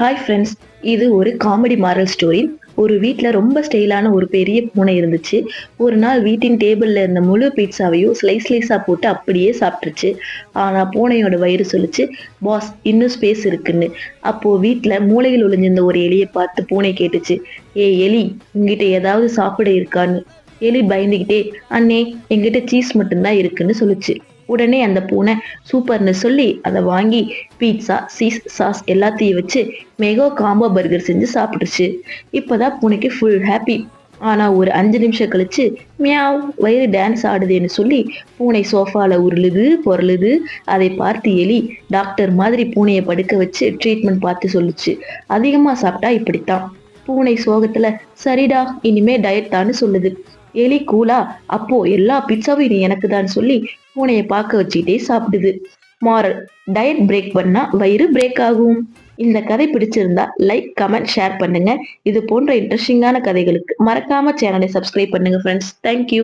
Hi friends. இது ஒரு comedy moral story. ஒரு வீட்ல ரொம்ப ஸ்டைலான ஒரு பெரிய பூனை இருந்துச்சு. ஒரு நாள் வீட்டின் டேபிள்ல இருந்த முழு பீட்சாவையும் ஸ்லைஸா போட்டு அப்படியே சாப்பிட்டுருச்சு. ஆனா பூனையோட வயிறு சொல்லுச்சு, பாஸ் இன்னும் ஸ்பேஸ் இருக்குன்னு. அப்போ வீட்ல மூலையில் ஒளிஞ்சிருந்த ஒரு எலியை பார்த்து பூனை கேட்டுச்சு, ஏய் எலி, உங்ககிட்ட ஏதாவது சாப்பிட இருக்கான்னு. எலி பயந்துகிட்டே, அண்ணே, என்கிட்ட சீஸ் மட்டும்தான் இருக்குன்னு சொல்லுச்சு. உடனே அந்த பூனை சூப்பர்ன்னு சொல்லி அதை வாங்கி பீட்சா, சீஸ், சாஸ் எல்லாத்தையும் வச்சு மெகா காம்போ பர்கர் செஞ்சு சாப்பிட்டுருச்சு. இப்பதான் பூனைக்கு ஃபுல் ஹாப்பி. ஆனா ஒரு 5 நிமிஷம் கழிச்சு மியாவ், வயிறு டான்ஸ் ஆடுதேன்னு சொல்லி பூனை சோஃபால உருளுது பொருளுது. அதை பார்த்து எலி டாக்டர் மாதிரி பூனையை படுக்க வச்சு ட்ரீட்மெண்ட் பார்த்து சொல்லுச்சு, அதிகமா சாப்பிட்டா இப்படித்தான். பூனை சோகத்துல, சரிடா, இனிமே டயட் தான்னு சொல்லுது. எலி கூலா, அப்போ எல்லா பிட்சாவும் நீ எனக்கு தான் சொல்லி பூனையை பார்க்க வச்சுக்கிட்டே சாப்பிடுது. மாரல்: டயட் பிரேக் பண்ணா வயிறு பிரேக் ஆகும். இந்த கதை பிடிச்சிருந்தா லைக், கமெண்ட், ஷேர் பண்ணுங்க. இது போன்ற இன்ட்ரெஸ்டிங்கான கதைகளுக்கு மறக்காம சேனலை சப்ஸ்கிரைப் பண்ணுங்க ஃப்ரெண்ட்ஸ். தேங்க்யூ.